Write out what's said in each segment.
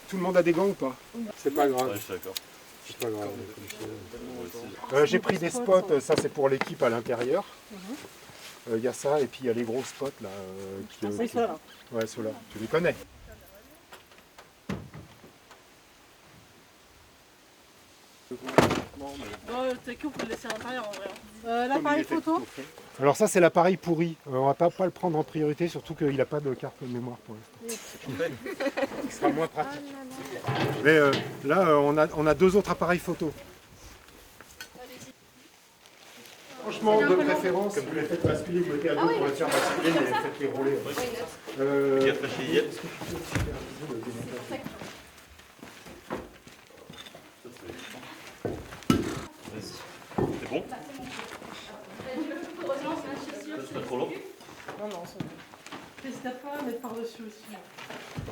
Tout le monde a des gants ou pas? C'est pas grave. Ouais, je suis d'accord. C'est pas grave. J'ai pris des spots, ça c'est pour l'équipe à l'intérieur. Il y a ça, et puis il y a les gros spots là. C'est ça là. Ouais, ceux-là. Tu les connais? T'es qui, on peut le laisser à l'intérieur en vrai. L'appareil photo. Alors ça c'est l'appareil pourri. On va pas le prendre en priorité, surtout qu'il n'a pas de carte de mémoire pour l'instant. Ce sera moins pratique. Mais là on a deux autres appareils photo. Franchement, de préférence, vous les faites basculer, vous mettez à dos pour les faire basculer, mais faites-les rouler. Est-ce que tu peux C'est bon? C'est pas trop long? Non, c'est bon. N'hésite pas à mettre par-dessus aussi.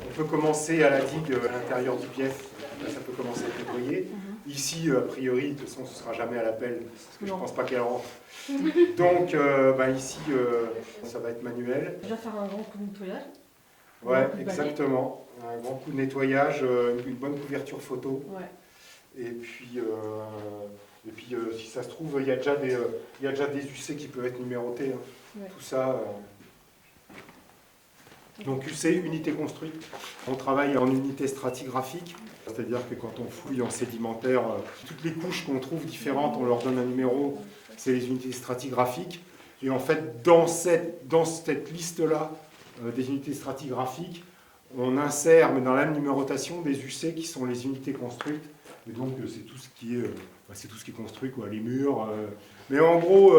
On peut commencer à la digue à l'intérieur du pièce, là, ça peut commencer à être nettoyé. Ici, a priori, de toute façon, ce ne sera jamais à la pelle, parce que je ne pense pas qu'elle rentre. Donc, ici, ça va être manuel. Déjà faire un grand coup de nettoyage. Ouais, exactement. Un grand coup de nettoyage, une bonne couverture photo. Ouais. Et puis, si ça se trouve, il y a déjà des UC qui peuvent être numérotés. Hein. Ouais. Tout ça. Donc UC, unité construite. On travaille en unité stratigraphique, c'est-à-dire que quand on fouille en sédimentaire, toutes les couches qu'on trouve différentes, on leur donne un numéro, c'est les unités stratigraphiques. Et en fait, dans cette liste-là des unités stratigraphiques, on insère, mais dans la même numérotation, des UC qui sont les unités construites. Et donc c'est tout ce qui est construit, quoi, les murs. Mais en gros,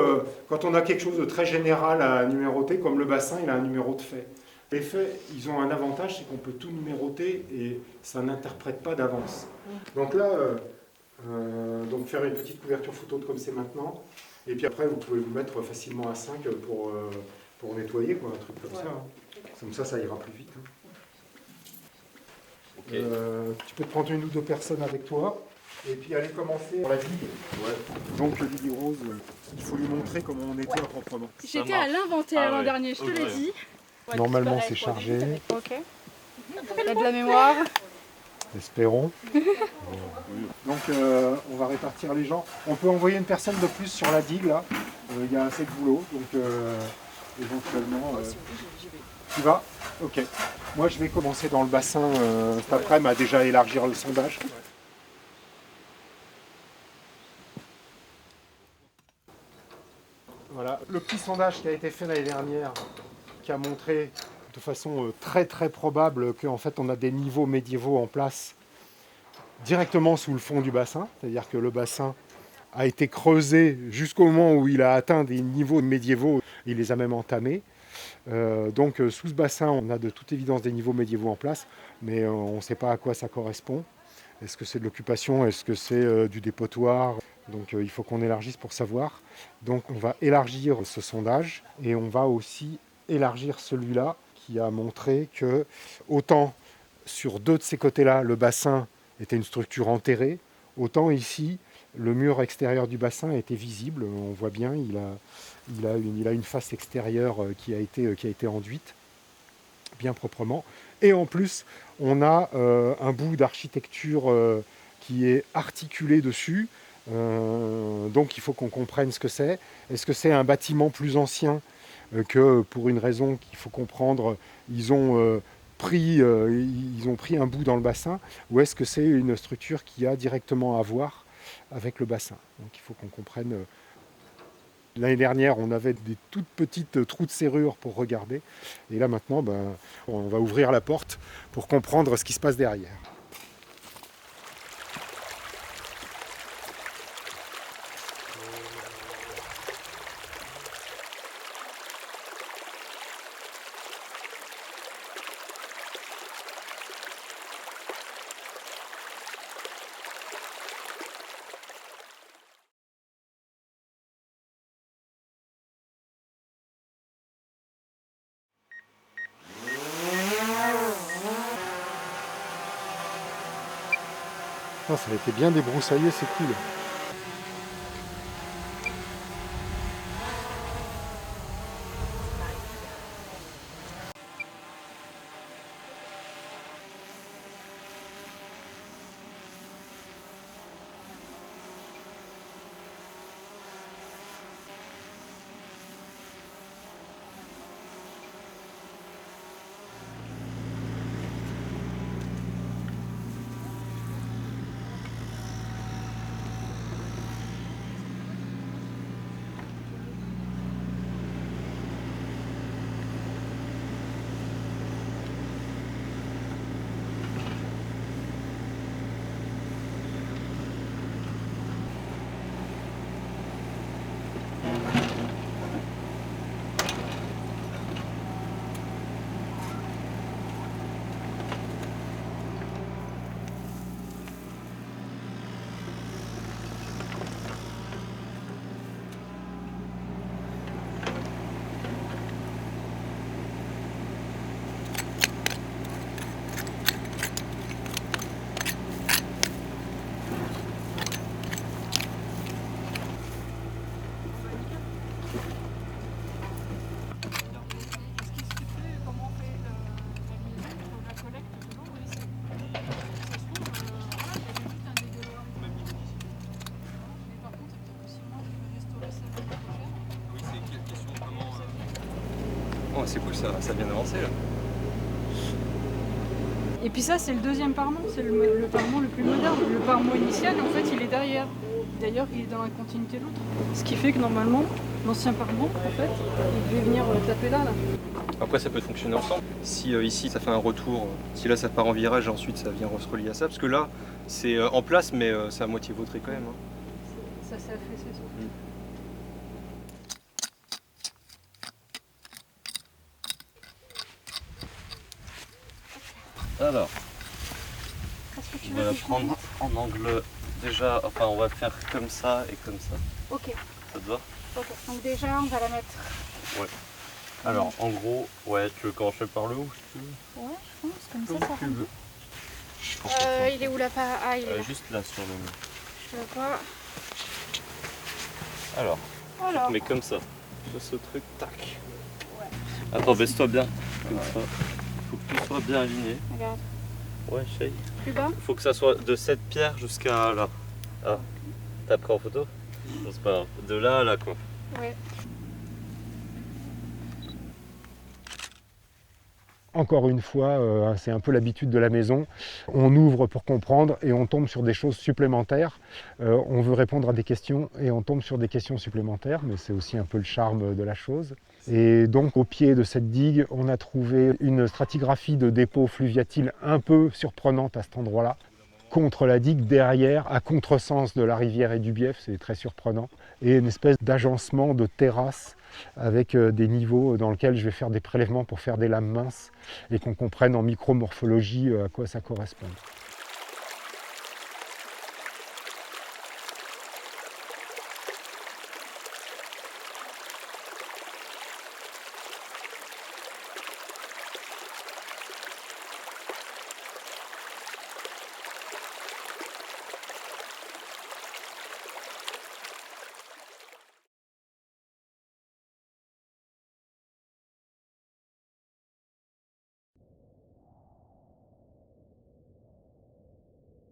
quand on a quelque chose de très général à numéroter, comme le bassin, il a un numéro de fait. Les faits, ils ont un avantage, c'est qu'on peut tout numéroter et ça n'interprète pas d'avance. Donc là, faire une petite couverture photo comme c'est maintenant, et puis après vous pouvez vous mettre facilement à 5 pour nettoyer, quoi, un truc comme ça. Hein. Comme ça ira plus vite. Hein. Okay. Tu peux te prendre une ou deux personnes avec toi, et puis aller commencer pour la digue. Ouais. Donc le digue rose, il faut lui montrer comment on nettoie proprement. J'étais à l'inventaire l'an dernier, je te l'ai dit. Normalement c'est chargé. Ok. T'as de la mémoire. Espérons. Donc on va répartir les gens. On peut envoyer une personne de plus sur la digue là. Il y a assez de boulot, donc éventuellement. Tu vas? Ok. Moi je vais commencer dans le bassin cet après-midi à déjà élargir le sondage. Voilà, le petit sondage qui a été fait l'année dernière, qui a montré de façon très très probable qu'en fait on a des niveaux médiévaux en place directement sous le fond du bassin, c'est-à-dire que le bassin a été creusé jusqu'au moment où il a atteint des niveaux médiévaux, il les a même entamés. Donc sous ce bassin on a de toute évidence des niveaux médiévaux en place, mais on ne sait pas à quoi ça correspond. Est-ce que c'est de l'occupation? Est-ce que c'est du dépotoir? Donc il faut qu'on élargisse pour savoir. Donc on va élargir ce sondage et on va aussi élargir celui-là qui a montré que autant sur deux de ces côtés-là, le bassin était une structure enterrée, autant ici, le mur extérieur du bassin était visible. On voit bien, il a une face extérieure qui a été enduite bien proprement. Et en plus, on a un bout d'architecture qui est articulé dessus. Donc il faut qu'on comprenne ce que c'est. Est-ce que c'est un bâtiment plus ancien que pour une raison qu'il faut comprendre, ils ont pris un bout dans le bassin, ou est-ce que c'est une structure qui a directement à voir avec le bassin? Donc il faut qu'on comprenne. L'année dernière, on avait des toutes petites trous de serrure pour regarder. Et là maintenant, on va ouvrir la porte pour comprendre ce qui se passe derrière. Ça a été bien débroussaillé, c'est cool. Oh, c'est cool, ça vient d'avancer là. Et puis ça, c'est le deuxième parement, c'est le parement le plus moderne. Le parement initial, en fait, il est derrière. D'ailleurs, il est dans la continuité de l'autre. Ce qui fait que normalement, l'ancien parement, en fait, il devait venir taper là. Après, ça peut fonctionner ensemble. Si ici, ça fait un retour, si là, ça part en virage et ensuite, ça vient se relier à ça. Parce que là, c'est en place, mais c'est à moitié vautré quand même. Hein. Ça s'est affaissé, ça. Alors, on va la prendre en angle déjà, enfin on va faire comme ça et comme ça. Ok. Ça te va? Ok. Donc déjà, on va la mettre. Ouais. Alors en gros, ouais, tu veux commencer par le haut si tu veux? Ouais, je pense, comme ça, ça tu rentre. veux. Il est où la part? Ah, il est là. Juste là sur le mur. Je le vois. Alors, Alors. mais comme ça. Sur ce truc, tac. Ouais. Attends, baisse-toi bien. Comme ça. Faut que tout soit bien aligné. Regarde. Ouais, Shay. Plus bas? Faut que ça soit de cette pierre jusqu'à là. Ah, t'as pris en photo? Non, c'est pas grave. De là à là quoi. Ouais. Encore une fois, c'est un peu l'habitude de la maison. On ouvre pour comprendre et on tombe sur des choses supplémentaires. On veut répondre à des questions et on tombe sur des questions supplémentaires, mais c'est aussi un peu le charme de la chose. Et donc au pied de cette digue, on a trouvé une stratigraphie de dépôt fluviatile un peu surprenante à cet endroit-là. Contre la digue, derrière, à contresens de la rivière et du Bief, c'est très surprenant. Et une espèce d'agencement de terrasse avec des niveaux dans lesquels je vais faire des prélèvements pour faire des lames minces et qu'on comprenne en micromorphologie à quoi ça correspond.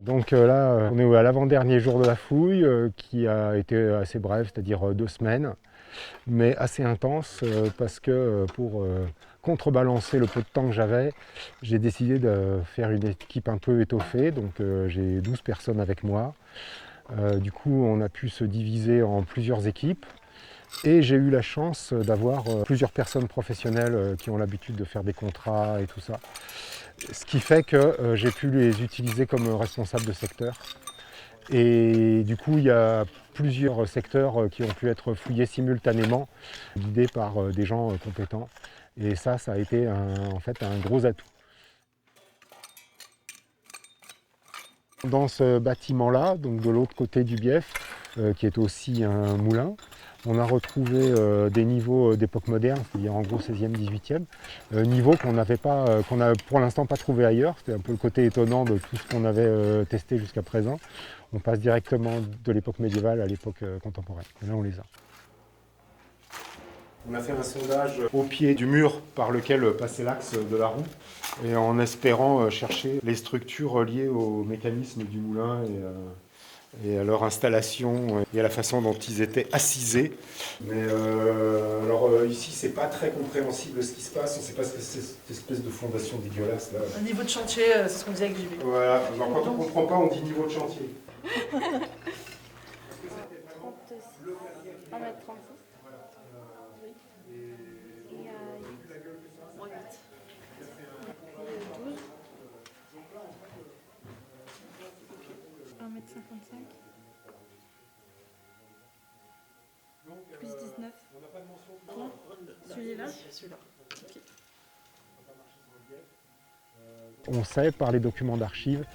Donc là, on est à l'avant-dernier jour de la fouille, qui a été assez bref, c'est-à-dire 2 semaines, mais assez intense parce que pour contrebalancer le peu de temps que j'avais, j'ai décidé de faire une équipe un peu étoffée, donc j'ai 12 personnes avec moi. Du coup, on a pu se diviser en plusieurs équipes. Et j'ai eu la chance d'avoir plusieurs personnes professionnelles qui ont l'habitude de faire des contrats et tout ça. Ce qui fait que j'ai pu les utiliser comme responsables de secteur. Et du coup, il y a plusieurs secteurs qui ont pu être fouillés simultanément, guidés par des gens compétents. Et ça a été en fait un gros atout. Dans ce bâtiment-là, donc de l'autre côté du Bief, qui est aussi un moulin, on a retrouvé des niveaux d'époque moderne, c'est-à-dire en gros 16e, 18e, niveaux qu'on n'a pour l'instant pas trouvé ailleurs. C'était un peu le côté étonnant de tout ce qu'on avait testé jusqu'à présent. On passe directement de l'époque médiévale à l'époque contemporaine. Et là, on les a. On a fait un sondage au pied du mur par lequel passait l'axe de la roue, et en espérant chercher les structures liées au mécanisme du moulin et à leur installation et à la façon dont ils étaient assisés. Mais ici, c'est pas très compréhensible ce qui se passe. On ne sait pas ce que c'est cette espèce de fondation dégueulasse là. Un niveau de chantier, c'est ce qu'on disait avec JB. Voilà. Alors, quand on ne comprend pas, on dit niveau de chantier. 1m55. Plus 19. Celui-là. Celui-là. Okay. On sait par les documents d'archives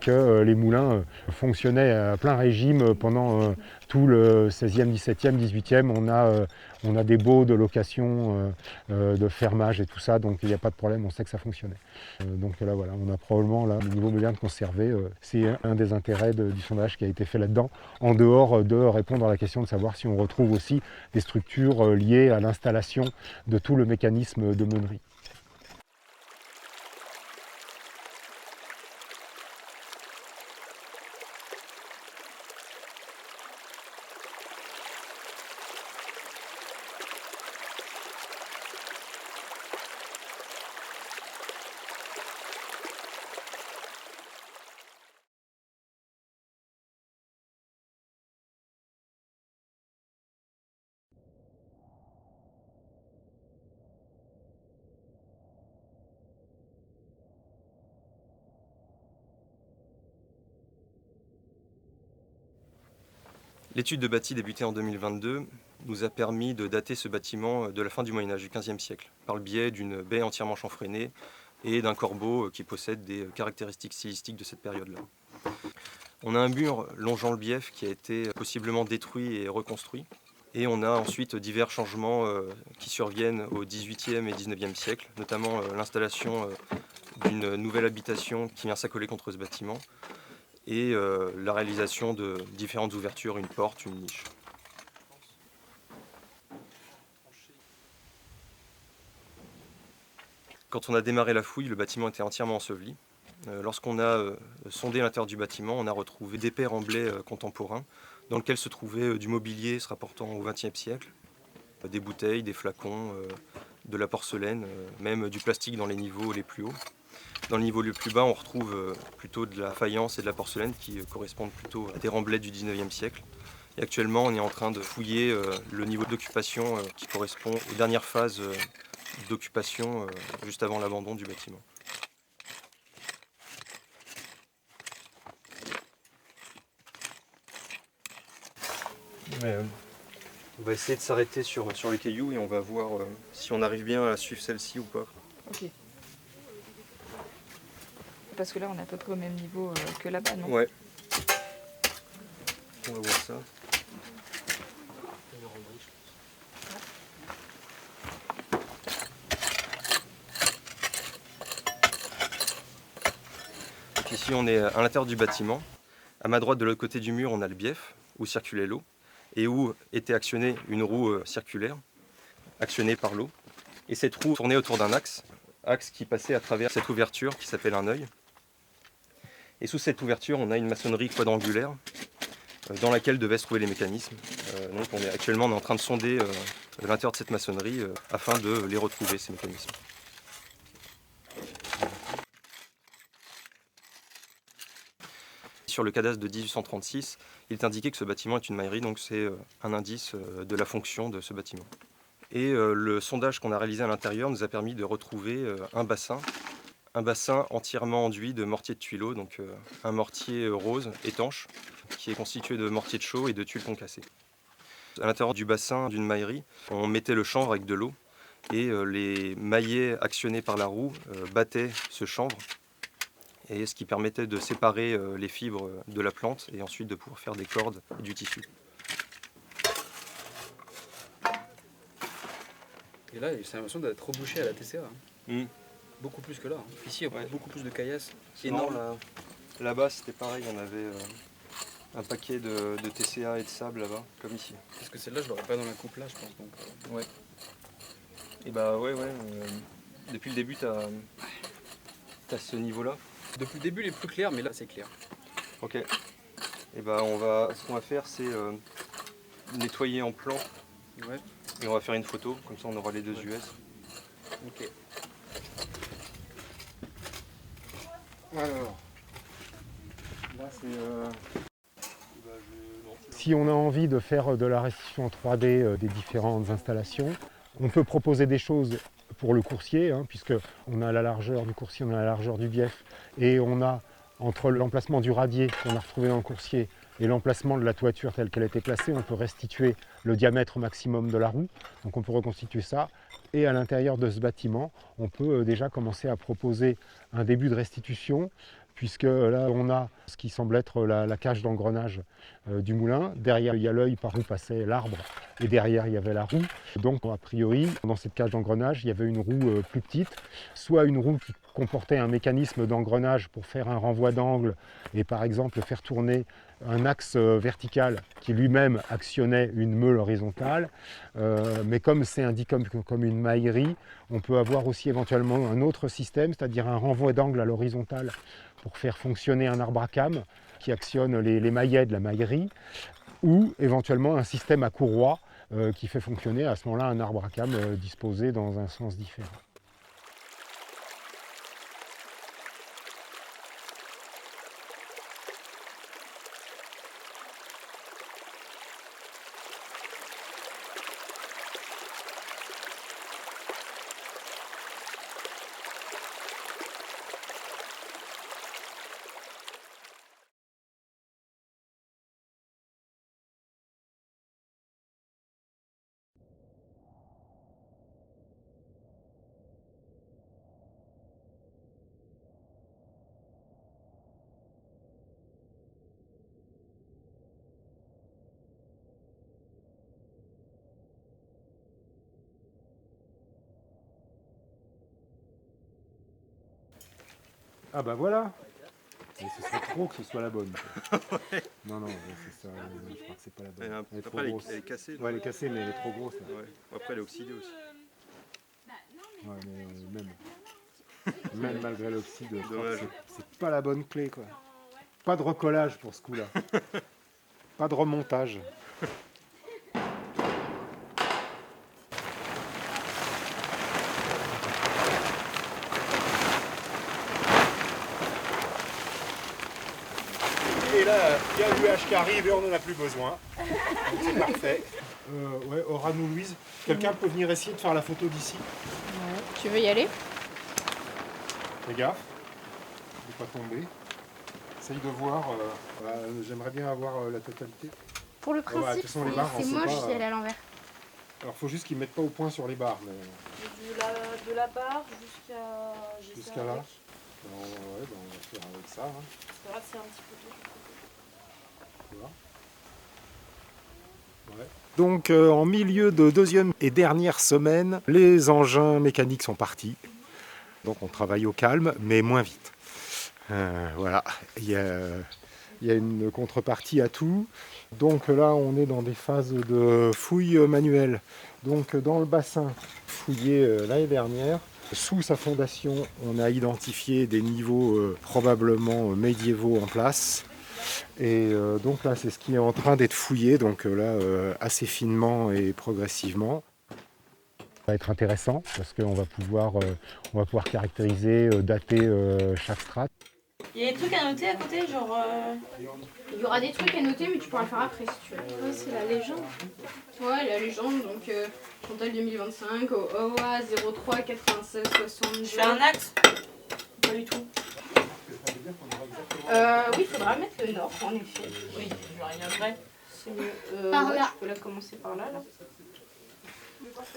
que les moulins fonctionnaient à plein régime pendant tout le 16e, 17e, 18e. On a des baux de location, de fermage et tout ça, donc il n'y a pas de problème, on sait que ça fonctionnait. Donc là, voilà, on a probablement là, le niveau moderne conservé. C'est un des intérêts du sondage qui a été fait là-dedans, en dehors de répondre à la question de savoir si on retrouve aussi des structures liées à l'installation de tout le mécanisme de meunerie. L'étude de bâti débutée en 2022 nous a permis de dater ce bâtiment de la fin du Moyen-Âge, du XVe siècle, par le biais d'une baie entièrement chanfreinée et d'un corbeau qui possède des caractéristiques stylistiques de cette période-là. On a un mur longeant le bief qui a été possiblement détruit et reconstruit. Et on a ensuite divers changements qui surviennent au XVIIIe et XIXe siècle, notamment l'installation d'une nouvelle habitation qui vient s'accoler contre ce bâtiment et la réalisation de différentes ouvertures, une porte, une niche. Quand on a démarré la fouille, le bâtiment était entièrement enseveli. Lorsqu'on a sondé l'intérieur du bâtiment, on a retrouvé d'épais remblais contemporains dans lesquels se trouvait du mobilier se rapportant au XXe siècle, des bouteilles, des flacons, de la porcelaine, même du plastique dans les niveaux les plus hauts. Dans le niveau le plus bas, on retrouve plutôt de la faïence et de la porcelaine qui correspondent plutôt à des remblais du XIXe siècle. Et actuellement, on est en train de fouiller le niveau d'occupation qui correspond aux dernières phases d'occupation juste avant l'abandon du bâtiment. On va essayer de s'arrêter sur les cailloux et on va voir si on arrive bien à suivre celle-ci ou pas. Ok. Parce que là, on est à peu près au même niveau que là-bas, non? Ouais. On va voir ça. Donc ici, on est à l'intérieur du bâtiment. À ma droite, de l'autre côté du mur, on a le bief, où circulait l'eau, et où était actionnée une roue circulaire, actionnée par l'eau. Et cette roue tournait autour d'un axe qui passait à travers cette ouverture qui s'appelle un œil. Et sous cette ouverture, on a une maçonnerie quadrangulaire dans laquelle devaient se trouver les mécanismes. Donc actuellement, on est en train de sonder l'intérieur de cette maçonnerie afin de les retrouver, ces mécanismes. Sur le cadastre de 1836, il est indiqué que ce bâtiment est une maillerie, donc c'est un indice de la fonction de ce bâtiment. Et le sondage qu'on a réalisé à l'intérieur nous a permis de retrouver un bassin entièrement enduit de mortier de tuileaux, donc un mortier rose étanche qui est constitué de mortier de chaux et de tuiles concassées. À l'intérieur du bassin d'une maillerie, on mettait le chanvre avec de l'eau et les maillets actionnés par la roue battaient ce chanvre, et ce qui permettait de séparer les fibres de la plante et ensuite de pouvoir faire des cordes et du tissu. Et là, j'ai l'impression d'être rebouché à la TCA. Beaucoup plus que là. Ici, il y a beaucoup plus de caillasses. Énorme. Là-bas, c'était pareil, on avait un paquet de TCA et de sable là-bas, comme ici. Parce que celle-là, je l'aurais pas dans la coupe là, je pense. Donc, ouais. Et bah ouais, depuis le début, t'as ce niveau-là. Depuis le début, il est plus clair, mais là, c'est clair. Ok. Et bah ce qu'on va faire, c'est nettoyer en plan. Ouais. Et on va faire une photo, comme ça on aura les deux US. Ok. Alors, là si on a envie de faire de la restitution 3D des différentes installations, on peut proposer des choses pour le coursier, puisque on a la largeur du coursier, on a la largeur du bief, et on a entre l'emplacement du radier qu'on a retrouvé dans le coursier et l'emplacement de la toiture telle qu'elle était placée, on peut restituer le diamètre maximum de la roue, donc on peut reconstituer ça. Et à l'intérieur de ce bâtiment, on peut déjà commencer à proposer un début de restitution, puisque là on a ce qui semble être la cage d'engrenage du moulin. Derrière il y a l'œil par où passait l'arbre, et derrière il y avait la roue. Donc a priori, dans cette cage d'engrenage, il y avait une roue plus petite, soit une roue qui comportait un mécanisme d'engrenage pour faire un renvoi d'angle et par exemple faire tourner un axe vertical qui lui-même actionnait une meule horizontale. Mais comme c'est indiqué comme une maillerie, on peut avoir aussi éventuellement un autre système, c'est-à-dire un renvoi d'angle à l'horizontale pour faire fonctionner un arbre à cames qui actionne les maillets de la maillerie, ou éventuellement un système à courroie qui fait fonctionner à ce moment-là un arbre à cames disposé dans un sens différent. Ah bah voilà. Mais ce serait trop que ce soit la bonne. Ouais. Non, c'est ça, je crois que c'est pas la bonne. Elle est trop grosse. Elle est cassée. Ouais, elle est cassée, mais elle est trop grosse. Là. Ouais. Après, elle est oxydée aussi. Ouais, mais même malgré l'oxyde, c'est pas la bonne clé, quoi. Pas de recollage pour ce coup-là. Pas de remontage. Et là, il y a l'UH qui arrive et on n'en a plus besoin. Donc c'est parfait. Ouais, Orano Louise, quelqu'un peut venir essayer de faire la photo d'ici? Ouais. Tu veux y aller? Fais gaffe, ne pas tomber. Essaye de voir, j'aimerais bien avoir la totalité. Pour le principe, les barres, c'est moche si elle est à l'envers. Alors faut juste qu'ils ne mettent pas au point sur les barres. Mais... De la barre jusqu'à là. On va faire avec ça. Hein. C'est un petit peu tôt. Ouais. Donc en milieu de deuxième et dernière semaine, les engins mécaniques sont partis. Donc on travaille au calme, mais moins vite. Voilà, il y a une contrepartie à tout. Donc là, on est dans des phases de fouilles manuelles. Donc dans le bassin fouillé l'année dernière, sous sa fondation, on a identifié des niveaux probablement médiévaux en place. Et donc là, c'est ce qui est en train d'être fouillé, donc là, assez finement et progressivement. Ça va être intéressant parce qu'on va pouvoir caractériser, dater chaque strate. Il y a des trucs à noter à côté, genre... Il y aura des trucs à noter, mais tu pourras le faire après si tu veux. Ouais, c'est la légende. Ouais, la légende, donc Chantal 2025, OA 03 96 62. Je fais un axe? Pas du tout. Oui, il faudra mettre le nord, en effet. Oui, je reviendrai. C'est mieux. Par ouais, là. tu peux la commencer par là, là.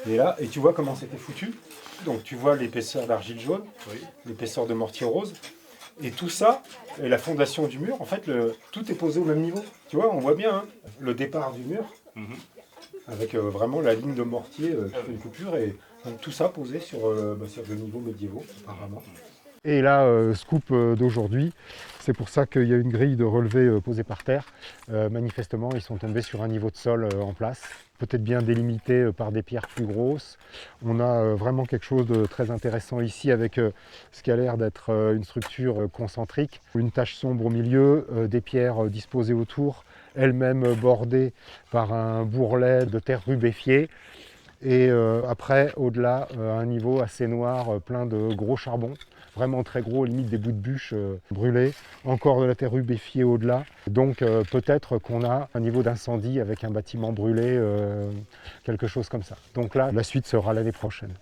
Et là, et tu vois comment c'était foutu. Donc tu vois l'épaisseur d'argile jaune, l'épaisseur de mortier rose. Et tout ça, et la fondation du mur, en fait, tout est posé au même niveau. Tu vois, on voit bien hein, le départ du mur, avec vraiment la ligne de mortier qui fait une coupure, et donc, tout ça posé sur des niveaux médiévaux, apparemment. Et là, scoop d'aujourd'hui, c'est pour ça qu'il y a une grille de relevé posée par terre. Manifestement, ils sont tombés sur un niveau de sol en place, peut-être bien délimité par des pierres plus grosses. On a vraiment quelque chose de très intéressant ici avec ce qui a l'air d'être une structure concentrique. Une tache sombre au milieu, des pierres disposées autour, elles-mêmes bordées par un bourrelet de terre rubéfiée. Et après, au-delà, un niveau assez noir, plein de gros charbons. Vraiment très gros, limite des bouts de bûches brûlés, encore de la terre rubéfiée au-delà. Donc peut-être qu'on a un niveau d'incendie avec un bâtiment brûlé, quelque chose comme ça. Donc là, la suite sera l'année prochaine.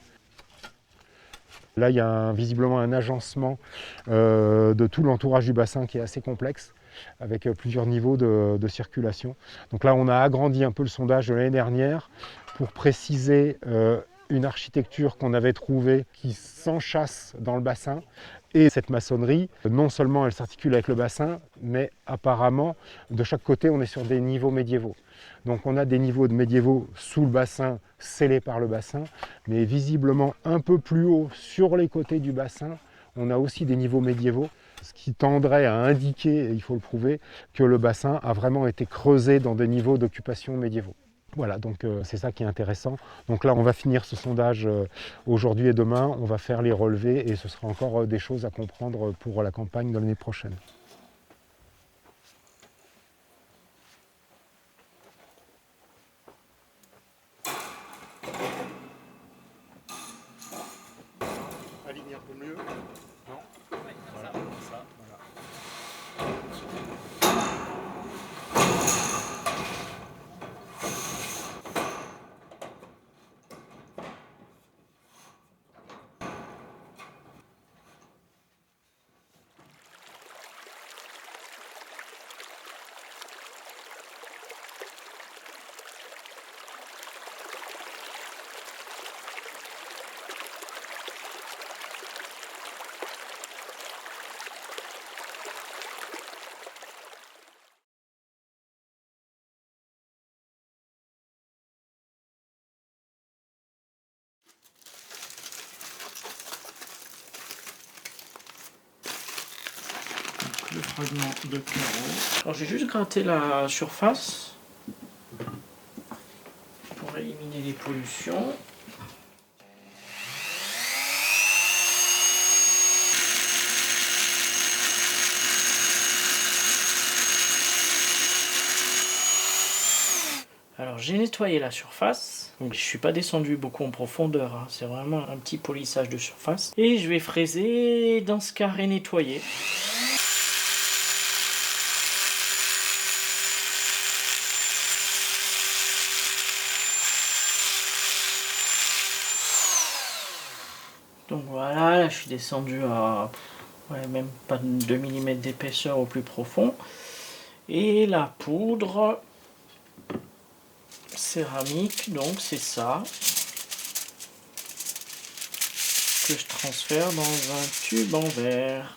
Là, il y a visiblement un agencement de tout l'entourage du bassin qui est assez complexe, avec plusieurs niveaux de circulation. Donc là, on a agrandi un peu le sondage de l'année dernière pour préciser une architecture qu'on avait trouvée qui s'enchâsse dans le bassin. Et cette maçonnerie, non seulement elle s'articule avec le bassin, mais apparemment, de chaque côté, on est sur des niveaux médiévaux. Donc on a des niveaux de médiévaux sous le bassin, scellés par le bassin, mais visiblement un peu plus haut sur les côtés du bassin, on a aussi des niveaux médiévaux, ce qui tendrait à indiquer, et il faut le prouver, que le bassin a vraiment été creusé dans des niveaux d'occupation médiévaux. Voilà, donc c'est ça qui est intéressant. Donc là, on va finir ce sondage aujourd'hui et demain, on va faire les relevés et ce sera encore des choses à comprendre pour la campagne de l'année prochaine. Aligner un peu mieux. Non. Voilà, ça, voilà. fragment de carreau. Alors j'ai juste gratté la surface pour éliminer les pollutions. Alors j'ai nettoyé la surface, donc je ne suis pas descendu beaucoup en profondeur, hein. C'est vraiment un petit polissage de surface. Et je vais fraiser dans ce carré nettoyé. Donc voilà, là je suis descendu à même pas 2 mm d'épaisseur au plus profond. Et la poudre céramique, donc c'est ça que je transfère dans un tube en verre.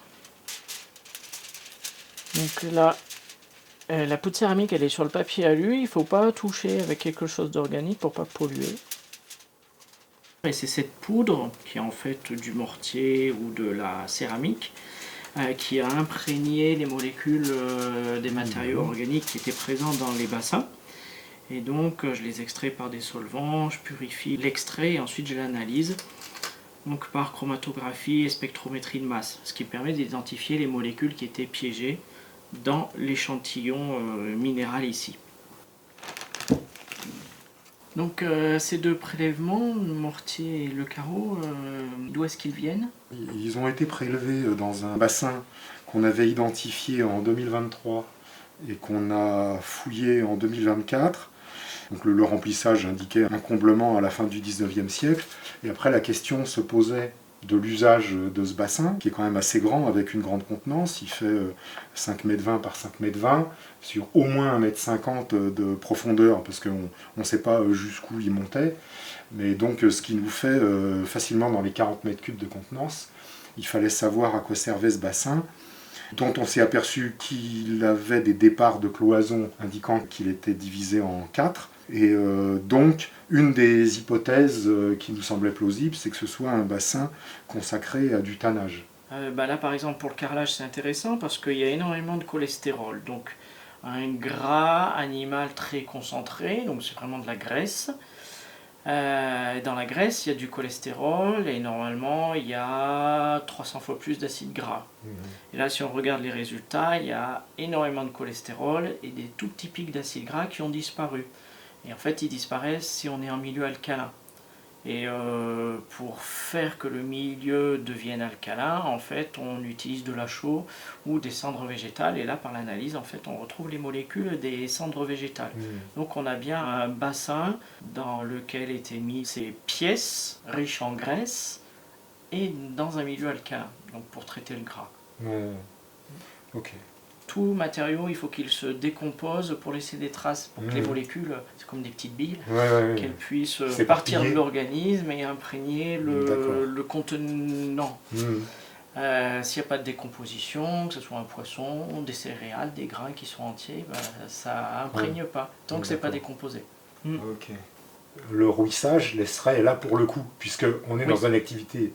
Donc là, la poudre céramique elle est sur le papier alu, il ne faut pas toucher avec quelque chose d'organique pour pas polluer. Et c'est cette poudre qui est en fait du mortier ou de la céramique qui a imprégné les molécules des matériaux organiques qui étaient présents dans les bassins. Et donc je les extrais par des solvants, je purifie l'extrait et ensuite je l'analyse donc par chromatographie et spectrométrie de masse, ce qui permet d'identifier les molécules qui étaient piégées dans l'échantillon minéral ici. Donc ces deux prélèvements, le mortier et le carreau, d'où est-ce qu'ils viennent? Ils ont été prélevés dans un bassin qu'on avait identifié en 2023 et qu'on a fouillé en 2024. Donc le remplissage indiquait un comblement à la fin du 19e siècle. Et après la question se posait de l'usage de ce bassin, qui est quand même assez grand, avec une grande contenance. Il fait 5,20 m par 5,20 m, sur au moins 1,50 m de profondeur, parce qu'on ne sait pas jusqu'où il montait. Mais donc ce qui nous fait facilement dans les 40 m3 de contenance. Il fallait savoir à quoi servait ce bassin, dont on s'est aperçu qu'il avait des départs de cloison indiquant qu'il était divisé en 4. Et donc, une des hypothèses qui nous semblait plausible, c'est que ce soit un bassin consacré à du tannage. Là, par exemple, pour le carrelage, c'est intéressant parce qu'il y a énormément de cholestérol. Donc, un gras animal très concentré, donc c'est vraiment de la graisse. Dans la graisse, il y a du cholestérol et normalement, il y a 300 fois plus d'acide gras. Et là, si on regarde les résultats, il y a énormément de cholestérol et des tout petits pics d'acide gras qui ont disparu. Et en fait, ils disparaissent si on est en milieu alcalin. Et pour faire que le milieu devienne alcalin, en fait, on utilise de la chaux ou des cendres végétales. Et là, par l'analyse, en fait, on retrouve les molécules des cendres végétales. Donc, on a bien un bassin dans lequel étaient mis ces pièces riches en graisse et dans un milieu alcalin, donc pour traiter le gras. Ok. Tout matériau, il faut qu'il se décompose pour laisser des traces, pour que les molécules, c'est comme des petites billes, qu'elles puissent partir de l'organisme et imprégner le contenant. S'il n'y a pas de décomposition, que ce soit un poisson, des céréales, des grains qui sont entiers, ça imprègne pas, tant que c'est pas décomposé. Ok. Le rouissage laisserait là pour le coup, puisqu'on est dans une activité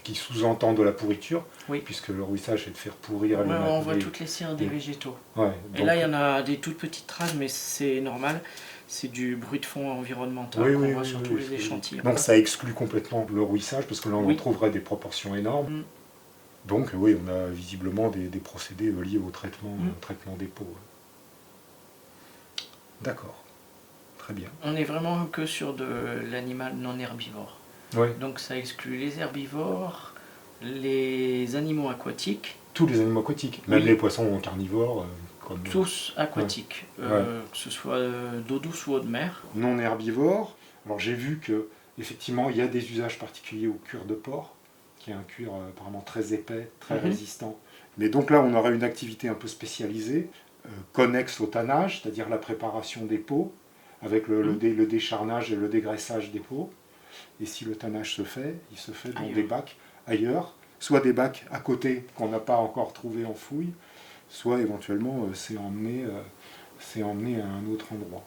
qui sous-entend de la pourriture, puisque le rouissage c'est de faire pourrir les on voit toutes les cires des végétaux. Et donc, là il y en a des toutes petites traces, mais c'est normal, c'est du bruit de fond environnemental qu'on voit sur tous les échantillons. Donc ça exclut complètement le rouissage, parce que là on retrouverait des proportions énormes. Donc oui, on a visiblement des procédés liés au traitement des peaux. D'accord, très bien. On est vraiment que sur de l'animal non herbivore. Donc ça exclut les herbivores, les animaux aquatiques. Tous les animaux aquatiques, même les poissons carnivores. Comme tous aquatiques, que ce soit d'eau douce ou eau de mer. Non herbivores. Alors j'ai vu que effectivement il y a des usages particuliers au cuir de porc, qui est un cuir apparemment très épais, très résistant. Mais donc là on aurait une activité un peu spécialisée, connexe au tannage, c'est-à-dire la préparation des peaux, avec le décharnage et le dégraissage des peaux. Et si le tannage se fait, il se fait dans des bacs ailleurs, soit des bacs à côté qu'on n'a pas encore trouvé en fouille, soit éventuellement c'est emmené à un autre endroit.